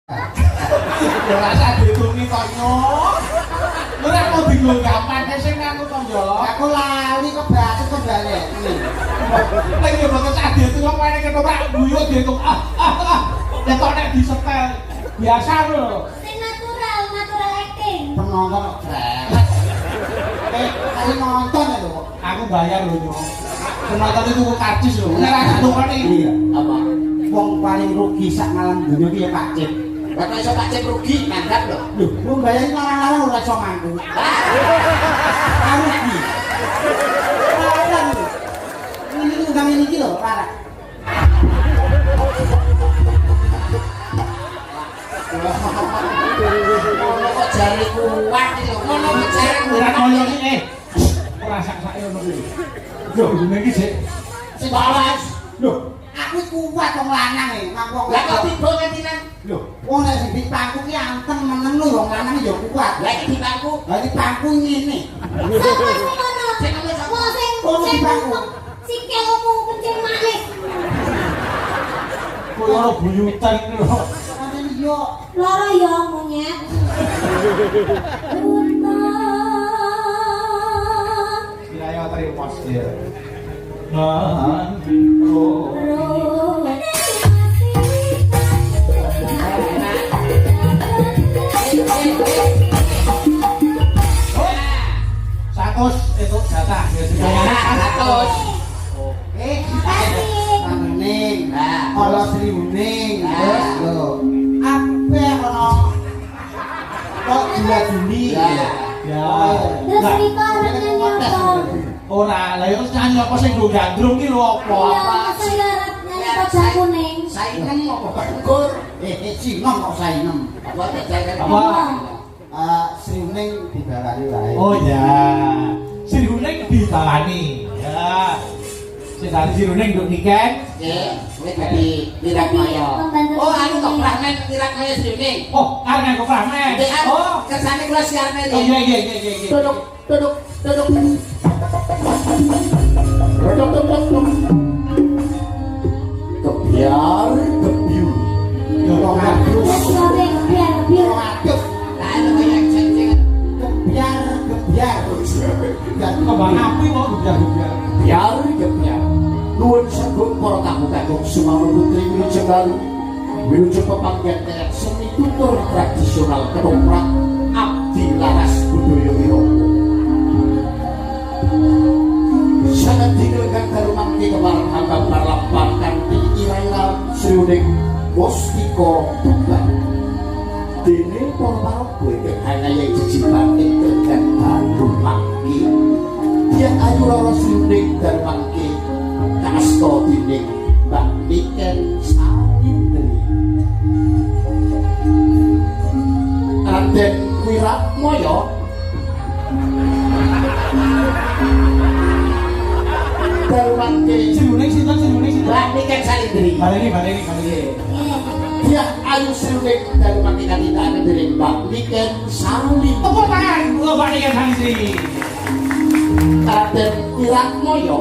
Ya rasa dihitungi kok nyok. Lu nek mau bingung gampang sing aku to yo. Aku lali kebacut kembali. Lek yo boten sak dihitung kok nek ketoprak guyu dihitung. Ya kok nek disetel biasa lho. Sing natural acting. Penonton kok brelet. Ayo nonton lho. Aku bayar lho nyok. Penonton itu karcis lho. Nek ra tukane. Iya, apa? Wong paling rugi sak malam dunya iki ya Pak Cip. Lah kok iso Pak Cip rugi mangkat lho. Lho, wong bayar larang-larang ora iso mangku. Rugi. Larang. Ini undang iki lho, larang. Ono kok jare kuat iki lho. Ono kok jare ora koyo iki. Ora sak-sake ono iki. Lho, ngene iki sik. Sing balas. Lho, aku kuat wong lanang e, ngaku. Lah kok tiba nganti nang. Lho, wong nek sing dipangku ki anteng meneng lho wong lanang ya kuat. Lah iki dipangku, lah dipangku ngene. Sing ngono. Sing dipangku. Sing kelmu kenceng manis. Koyo ora buyutan lho. Anten yo. Loro ya monyet. Kiraya terima dia. Nah, Satus itu jatah ya satus. Namening, ana Sriuning, terus lho. Ape ono kok jula-juli ya. Ya. Terus riko nyanyi apa? Ora, lha yo nyanyi apa sing go gandrung ki lho apa? Saya nyanyi kocak kuning. Sainem apa Gur? Sinem kok sainem. Apa? Sriuning dibalani wae. Oh ya. Sriuning dibalani. Ya. Sing tadi Sriuning nduk niken. Nggih, wis dadi Wiratmaya. Oh, anu kok Pramen Wiratmaya Sriuning. Oh, arep kok Pramen. Oh, kersane kula siarne iki. Oh iya. Duduk. Duduk. Kebiar, kebiu. Yo kok ngaku. Kebiar. Lah itu yang ceng-ceng. Kebiar. Kembang api mau kebiar. Kebiar. Nuwun segung para tamu kagum sumawon putri Wilujengalu. Wilujeng pepanggihan tenek seni tutur tradisional ketoprak abdi laras budaya Wiroko. Sangat digelenggang darumangke kemarang hamba parlampah kanthi ira-ira Sriuning Wastika Tuban. Dene para paraga ingkang hanaya jejiban ing gregan darumangke. Yen ayu lara Sriuning darumangke kasta dening Mbak Niken Salindri. Raden Wiratmaya darumangke Sriuning sinten Mbak Niken Salindri. Baleni. Ya ayu Sriuning darumangke kandidatane dening Mbak Niken Salindri. Tepuk tangan kula Mbak Niken Salindri. Raden Wiratmaya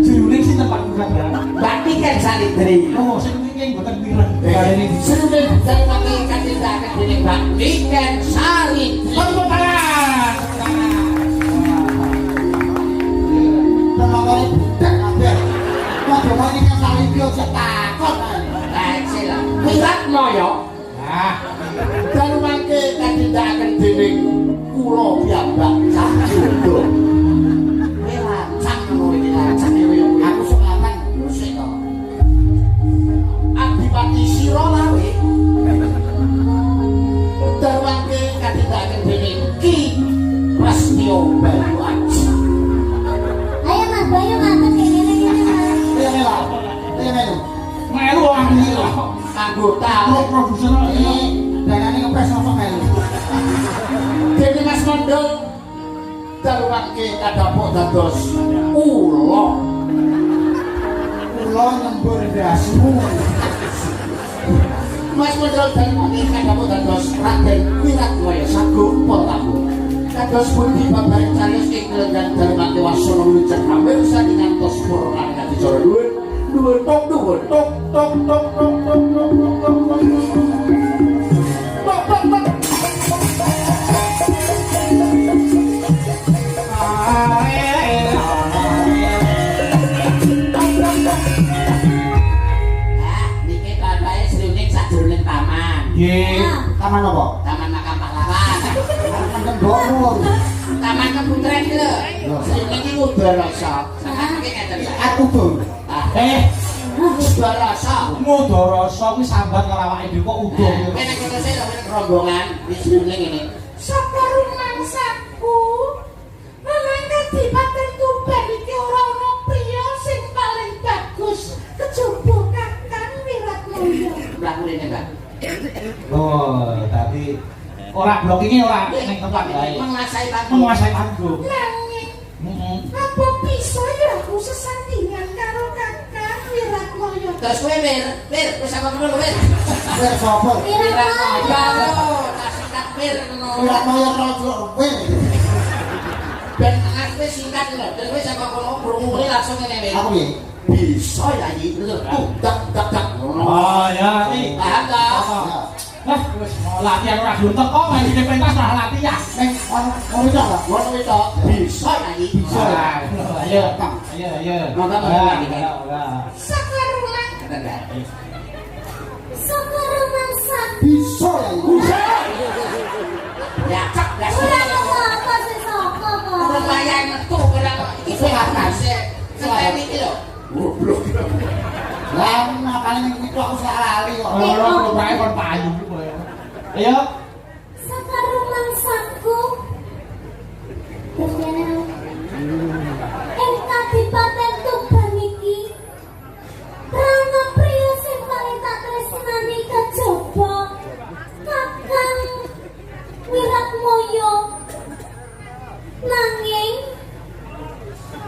Sriuning sinten Pak Wiratmaya? Mbak Niken Salindri. Oh, sing niki mboten pireng. Baleni Sriuning darumangke kandidatane dening Mbak Niken Salindri. Tepuk tangan. Tenangane budak kabeh. Mbak Niken Salindri aja takon. Wiratmaya. Nah, darumangke kandidatane dening kula piyambak Cahyodo. Aku selaman musik kok. Adipati Sira Lawe darumangke kandidatane dening Ki Prastyo Bayu Aji. Ayo Mas Bayu ngaten kene Mas. Ayo melu wong iki lho. Anggota produser iki dangane ngepres apa melu. Dene Mas Mondol darumangke kadhapuk dados ula nyembur dasmu. Mas Mondol darumangke kadhapuk dados Raden Wiratmaya sagung para tamu. Kados pundi babareng cariyos ing gelenggang darumangke wasana wilujeng pamirsa ngantos para kang dicara dhuwur tok. Nggih. Taman apa? Taman Makam Pahlawan. Taman Kemboro. Taman Kebutren lho. Sing iki Udarasa. Sampeyan iki ngeten. Aku tuh. Udarasa. Mudarasa kuwi sambat karo awake dhewe kok udo. Kowe nek ngono sih lho rombongan wis juling ngene. Saka rumangsaku. Menangka dipaten Tuban iki ora ana priya sing paling bagus kejaba Kakang Wiratmaya. Mlaku-rene, Mbak. Oh, tapi ora blokinge ora ning tempat wae. Menguasai panggung. Nanging Heeh. apa bisa ya aku sesandingan karo Kakang Wiratmaya? Terus kowe Wir, wis apa ngono Wir? Wir sapa? Wiratmaya. Tak singkat Wir ngono. Wiratmaya Raja Wir. Ben asli singkat lho. Terus wis apa ngono krungu langsung ngene Wir. Aku piye? Bisa ya iki lho. Tak ngono. Oh, ya iki. Paham ta? Lah, wis latihan ora gelem teko, iki pentas ora latihan. Neng ono itu lah. Ngono wis to. Bisa ya iki. Bisa. Ayo, ayo. Sakarungan. Sakarungan sak. Bisa ya. Bisa. Ya cak ya. Ora apa sih saka kok. Lumayan metu kira iki sing atase. Sampai iki lho. Goblok. Lah paling iki aku sak lali kok. Ora wae kon payu kowe. Ayo. Sakarungan sakku. Terus ing Kadipaten Tuban iki Rama priya sing paling tak tresnani kejaba Kakang Wiratmaya. Nanging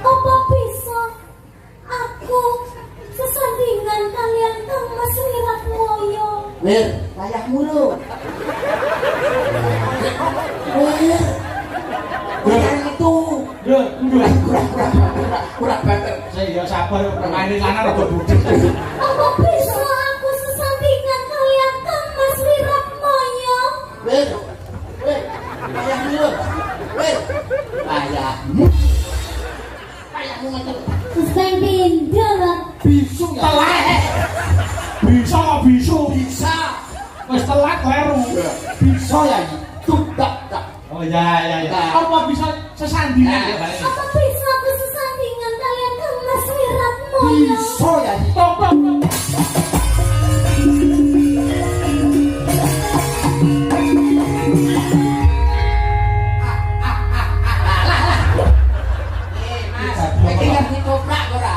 apa bisa aku sesandingan kalian Kang Mas Wiratmaya? Wir, wayahmu lho. Wir. Bukan itu. Yo, Kurang banter. saya sabar pemain lanang rada budek. Apa bisa aku sesandingan kalian Kang Mas Wiratmaya? Wir. Wayahmu lho. Wir. Wayahmu. Wayahmu metu. Terus ben pindah lah. Bisu ya. Telat. Bisa kok bisu. Bisa. Wis telat kleru. Bisa ya iki. Tak. Oh ya. Apa bisa sesandingan ya, Pak? Apa bisa aku sesandingan kalian Kang Mas Wiratmaya? Bisa ya iki. Toprak. Iki ngerti koprak ora?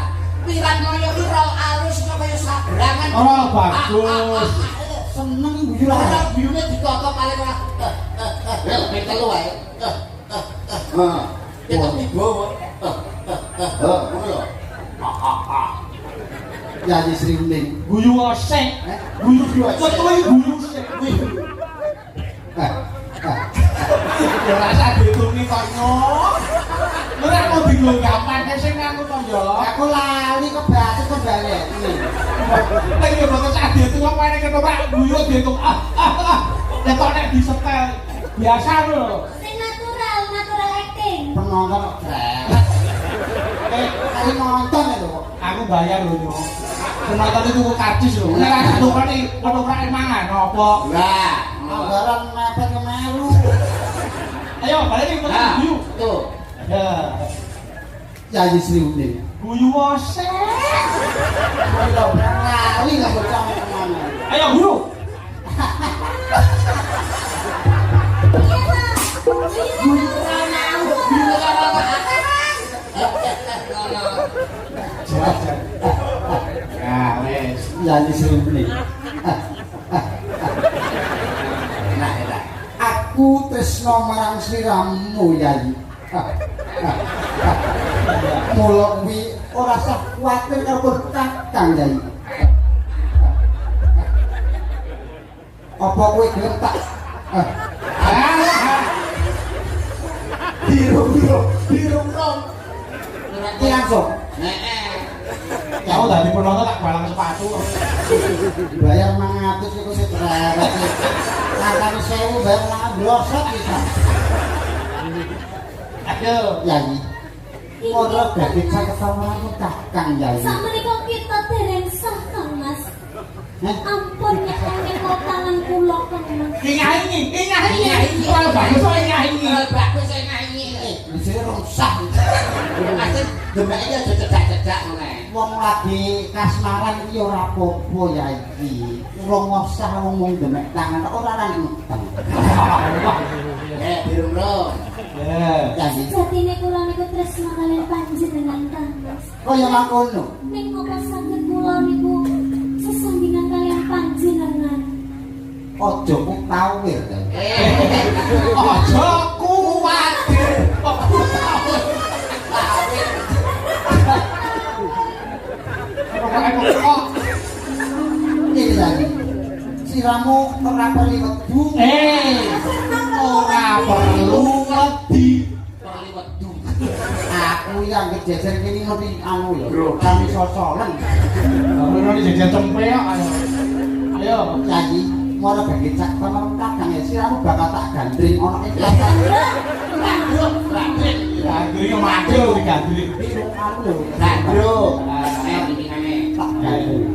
Wiratmaya ki ro alus kaya sabrangan. Oh, bagus. Seneng guyu lah. Ora biyune dikoko paling ora. Ping telu wae. Heeh. Kita dibawa. Ngono lho. Ya iki Sri Uning. Guyu osek. Guyu osek. Betul iki guyu osek. Ya rasa ditungi kok nyok. Ora mau bingung gampang sing aku to yo. Aku lali kebacut kembali. Nek yo boten sak ditu kok nek ketoprak guyu diitung. Nek kok nek disetel biasa lho. Sing natural acting. Penonton kok brewet. Kali nonton ya lho. Aku bayar lho yo. Penonton itu karcis lho. Nek ora tukoni ketoprak mangan apa? Lah, Anggaran mepet ke melu. Ayo balik iki guyu. tuh. Ya. Ya iki Sri Uning. Guyu osek. Lho lali lah bocah ngono. Ayo guyu. Ya wes. Ya iki Sri Uning. Aku tresno marang sliramu Yayi. Mula kuwi ora usah kuwatir karo Kakang Yayi. Apa kowe gelem tak biru rom. Iki langsung. Aku dadi penonton tak balang sepatu. Bayar 500 iku sing brewet. Angkane 1000 bayar 500 bisa. Ayo. Yayi. Ora dadi ketemu Kakang Yayi. Sakmenika kita dereng sah Kang Mas. Ampun nek nek tangan kula Ingahi. Ora bagus kok ingahi. Bagus nyanyi. Wis rusak. Masih demeke aja cedak-cedak ngene. Wong lagi kasmaran iki ora apa-apa ya iki. Wong usah ngomong demek tangan ora ra ngutang. Dirung. Jadi Jatine kula niku tresna kaliyan panjenengan Mas. kaya mangkono. Ning kok saged kula niku sesambingan kaliyan panjenengan. Aja kutawir. Aja kuwatir. Iki lagi. Siramu ora perlu wedu. Ora perlu wedi. Aku yang kejejer kene ngerti anu lho. Kami sosolen. Ora jajan tempe kok. Ayo. Jadi mau bagi cak sama kadang ya siramu bakal tak gandring ono ing belakang. Gandring maju digandring. Aku lho. Bro, ayo dipinane. Tak gandring.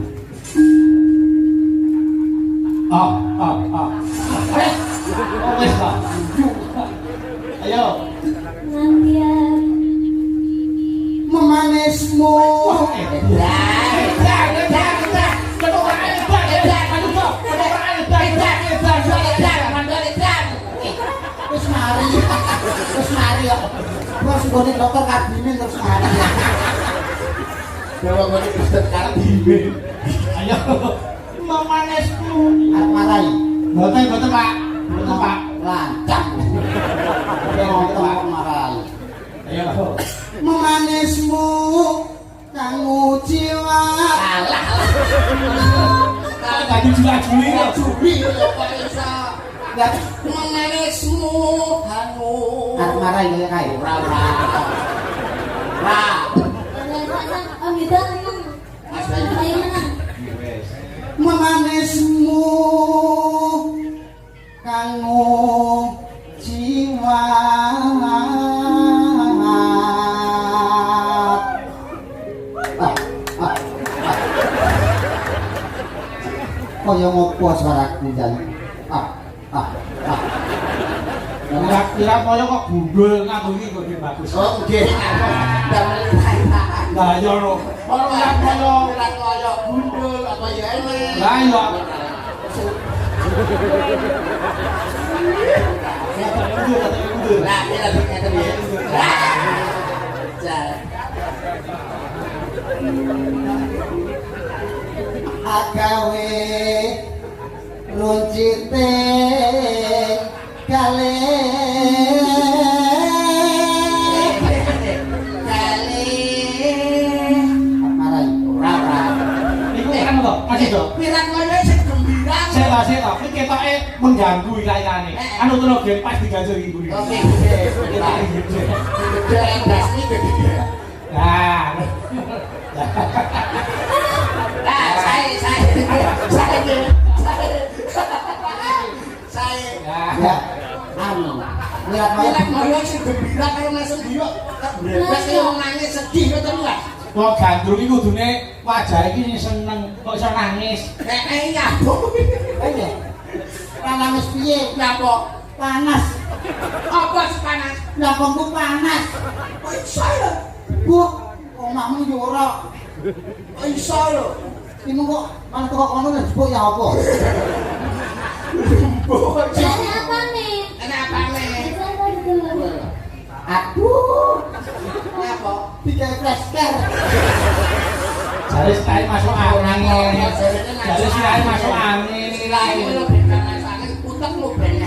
Wes lah. Ayo. Ngantian Memanismu. Wis mari kok. Wes nggone dokter kabine terus mari. Dewa ngene Gusti karep diwe. Ayo. Memanismu. Arep marai. Boten Pak. Boten Pak. Lancang. Ngomong marai. Ayo. Memanismu kanggo jiwa. Salah. Tadi juli kok. Juli kok iso. Ya Menganismu anu. arep marai kaya kae. Ora. Om Yuda menang. Saya menang. Memanismu kanggo jiwa. Kaya ngopo suaraku jan. Kira-kira kaya kok gundul nganggo iki kok bagus. Oh, nggih. Damel kaitan. Lah yo no. Ora kaya gundul apa ya ini. Lah yo. Lah, iki lagi ngeten ya. Jar. Agawe runcite kale marai Ora. Iku kan to, masih to. Piran koyo sing gembira. Sela iki ketoke mengganggu ilailane. Anu terus gen pas diganjur ibu iki. Oke, gede. Gede das iki gede. Nah. Saya. ya anu lihat Piran koyo sing gembira karo mesem dia. Wes wong nangis sedih ngoten lho. Kok gandrung iki kudune wajah iki sing seneng kok iso nangis. Nyambung. ayo panas piye Napa? panas Apa sih panas? lakongku panas Kok iso lho? bu omahmu yo ora Kok iso lho? ini kok malah teko kono lho bu ya apa Jadi apa nih? Enak apa nih? Saya tadi dulu. aduh Napa? dikai plaster Jare style masuk angin. Jare style masuk angin. Lain lho ben angin utek lho ben.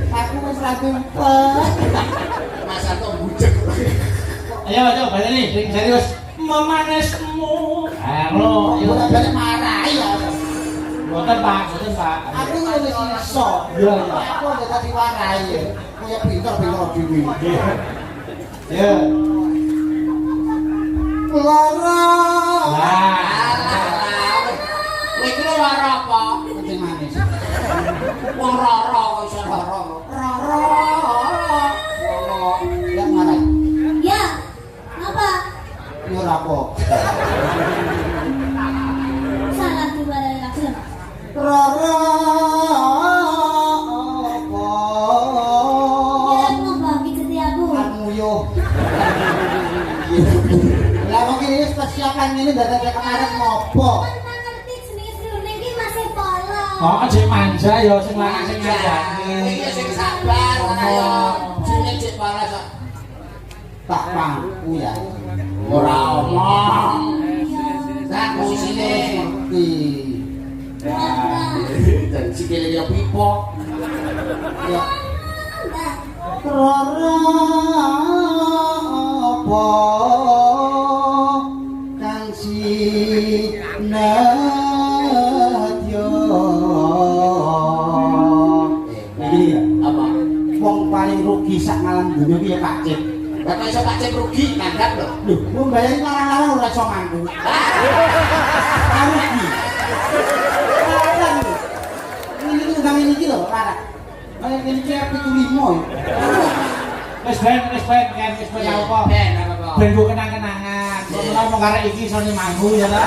aku wis ra kumpet Masa kok bujek. Ayo baleni sing serius. Memanismu. Halo, yo ayo. tak marahi ya Boten Pak. aku wis iso Iya. aku udah tadi warai ya kaya pinter-pinter dhewe Ya. lara Lah. Kowe iki lara apa? kucing manis Wong lara kok iso lara. Lara. ya marai Ya. Apa? yo ora apa Salah dibalik lagi. lara dadake kemarin ngopo? Kan tak ngerti jenenge Sriuning iki masih polos. Oh, aja manja ya sing lanang sing Iki ngajani. sing sabar kaya jenenge cek paras kok. Tak pangku ya. Ora omong. Tak posisine Ngerti. dan sikile dia pipo. Ya. Rara apa kang sinadya iki Apa? wong paling rugi sak malam dunya iki ya Pak Cip. Kok iso Pak Cip rugi nanggap lho. Lho, wong bayari larang-larang ora iso mangku. Rugi. Larang. Ini undang iki lho, larang. Kayak ini kayak 75. Wis ben kan wis ben apa? Ben apa? Ben go kenang-kenangan. Kok mau karek iki iso manggu ya ta?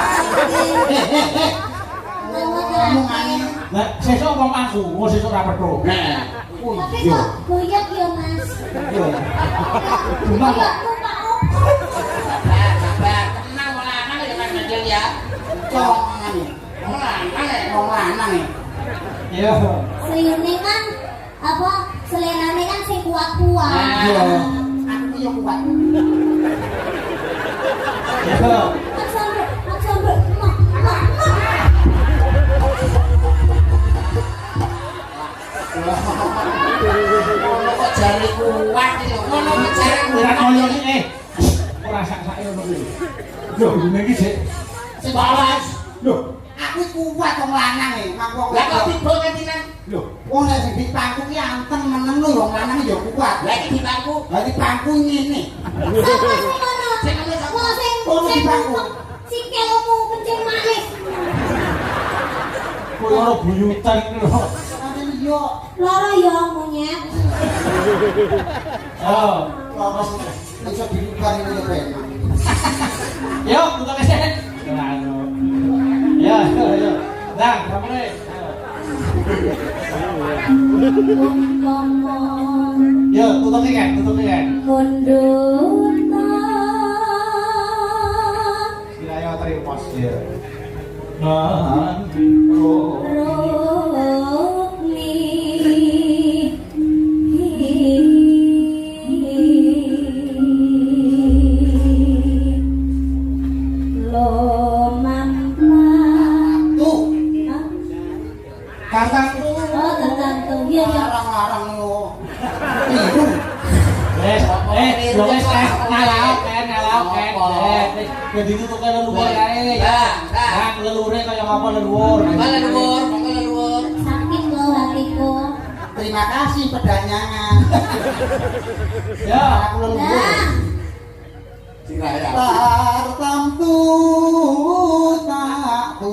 Omongane Lah sesuk wong manggu, wong sesuk ra petuk. Nah, Tapi kok goyang ya Mas. yo. Cuma kok Numpak opo? sabar. Tenang wong lanang ya Mas Ngajil ya. Colongan ya. Wong lanang ya. Wong lanang ya. ya. Sriuning kan apa selenane kan sing kuat-kuat. Yo. Aku yo kuat. Ya. Maksud mak. Ngono kok jare kuat iki lho. Ngono kok jare Ora koyo iki ora sak-sake ngono kuwi. Lho, ngene iki sik. sing balas. Lho, Aku kuat wong lanang e, mangko. Lah kok tiba ngendikan? lho. Wong nek sing dipangku ki anteng meneng lho wong lanang yo kuat. Lah iki di bangku. Lah dipangku ngene. Sing ngono. Wong sing sikilmu kencing manis. Koyo ora buyutan iki lho. Sampeyan yo Loro ya monyet. Oh. loros nek iso dibuka ini yo penak. Yo, buka mesin. Ya, ya. Nah, sampai. Umpama Yo, tutup kan. mundur Wilayah terima ya. Nanti Kantang Oh, tergantung dia ya. Larang-larang yo. Iku wes ngalau kan. Jadi itu tuh kan leluhur kae. Kan leluhure kaya apa leluhur. Mangga dhuwur, mangga dhuwur. Sakit loh hatiku. terima kasih pedanyangan. Ya, Aku leluhur. Nah, Diraya. Tartamtu tak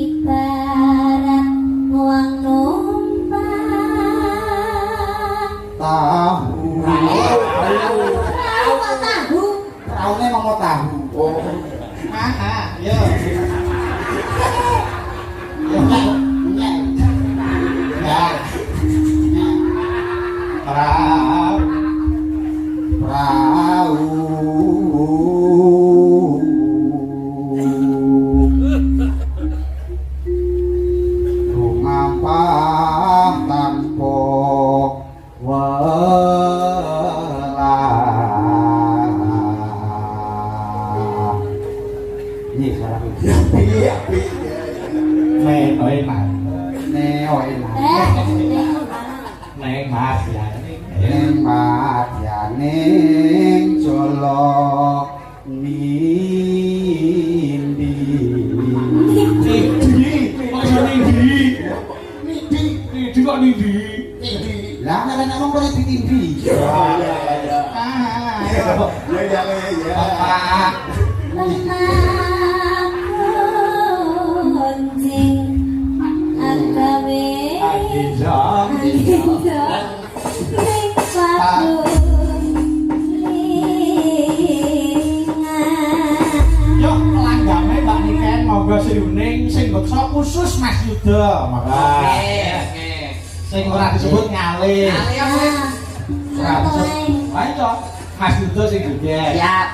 ibarat uang numpang. tahu. Tahu kok tahu? Raune mau tahu. Oh. aha, ya. Ya. Rap. Perahu lumampah tanpa welah. Ini sekarang Iya, Neng, oi mas. neo enak. Neng mas ya. Ning madyaning jolo nindi. Nindi, maksud Nindi. Nindi kok Nindi? Lah nek nek wong kok ditindi. ya. Ah, Ya ya ya. Bapak. Kunjing agawe Ajijam. ning padu lingan. Yo, langgame Mbak Niken monggo Sriuning sing beksa khusus Mas Yuda. Monggo. Oke, oke. Sing ora disebut ngalih. Ngalih apa? Ora disebut. Ayo, Mas Dudo sing geger. Siap.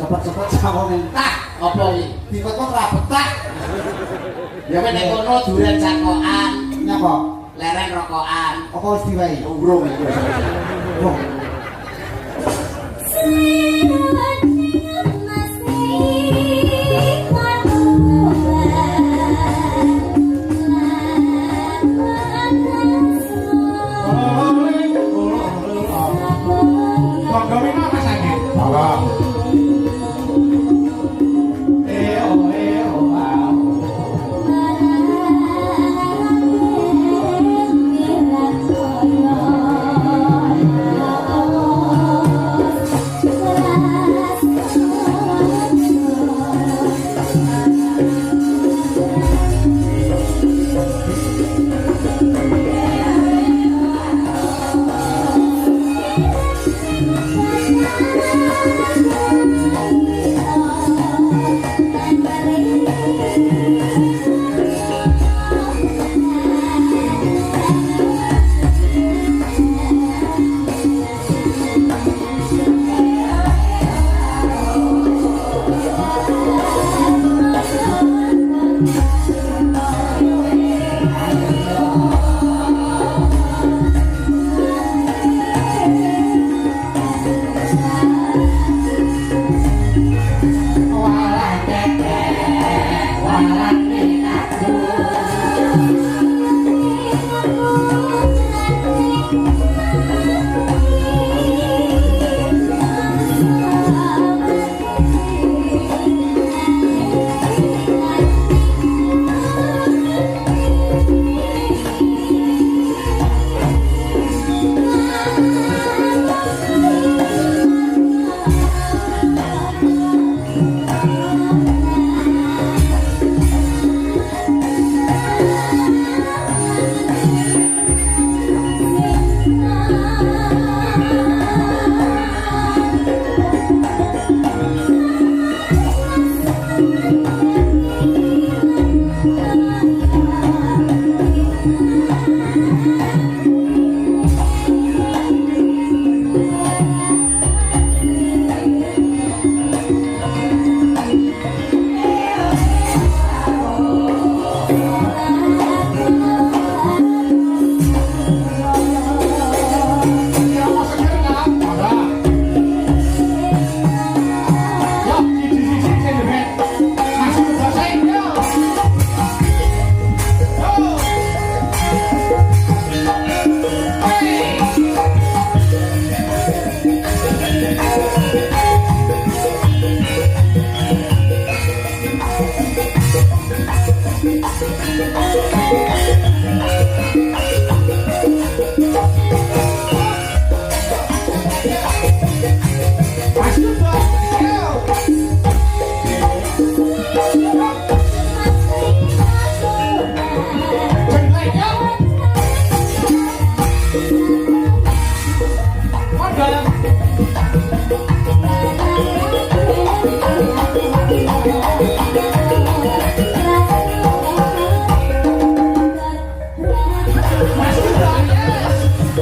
Sobat-sobat sama mentak apa iki? Dipotong ra betak. Ya nek kono duren cakokan, Nyapa? leren rokokan. Apa wis diwai? Urung iki. Wong. Monggo mino Mas Anggi. Monggo.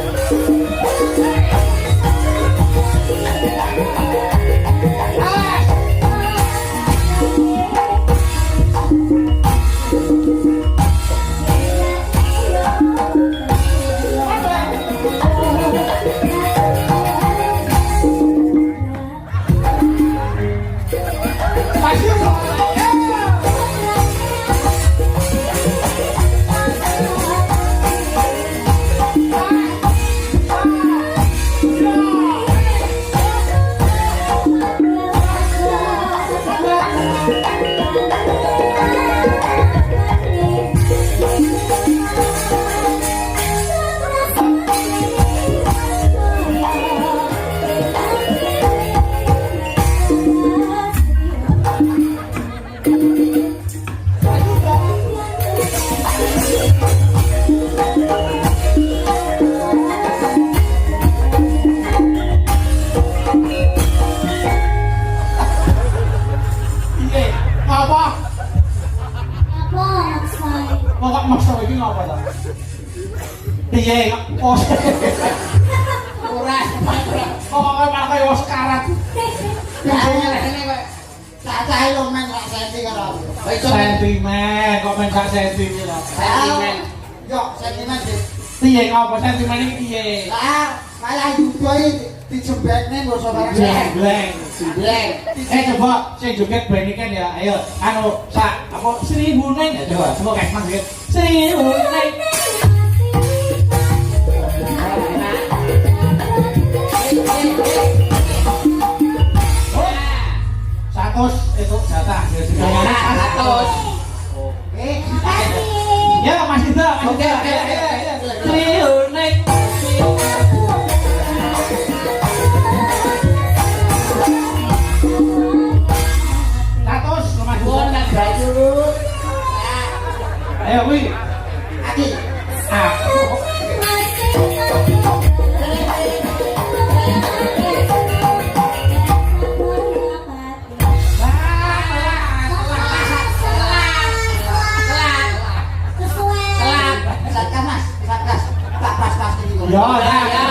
Mas pos. Ora. Kok malah kaya wong sekarat. Cacahe lo men sak senti karo. Sentimen, kok men sak senti lho. Sentimen. Yo, sentimen sih. Piye kok apa sentimen iki piye? Lah, malah yudo iki dijembekne nggo saudara. Bleng. Bleng. Coba sing joget band iki kan ya. Ayo, anu sak apa 1000 neng ya coba kayak Mas gitu. 1000 neng. Satus itu jatah. Satus. Ya masih dah, masih dah. Trio naik. Satus rumah Bon nak baju. Ayo wi. Adi. Aku. Ya, ya, ya.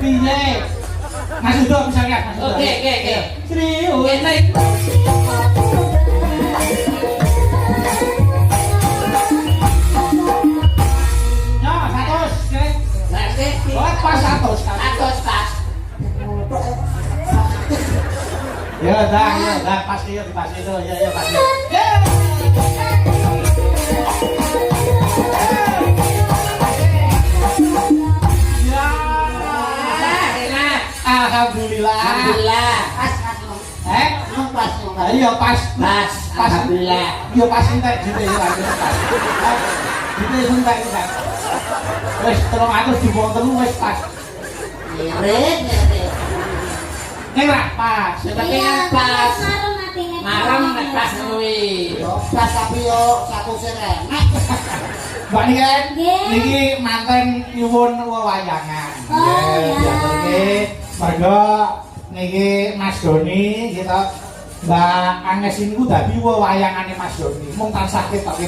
Piye. Masih udah bisa lihat, masih udah. Oke. Serius naik. Ya, 100, oke. Nanti. Oh, pas 100. Satus pas. Ya, dah, pasti ya, pasti itu, ya, pasti. Ya. Enak. Alhamdulillah. Alhamdulillah. Iya pas. Alhamdulillah. Iya pas entek gitu ya pas. Gitu entek entek. Wis 300 dibuang telu wis pas. Irit. Ning ra pas. Tapi kan pas. Marem nek pas kuwi. Pas tapi yo satu enak. Mbak Niken, Nggih. niki manten nyuwun wewayangan. Oh, ya. Nggih, mergo niki Mas Doni kita Mbak Agnes ini ku dadi wewayangane Mas Doni. Mung tansah ketok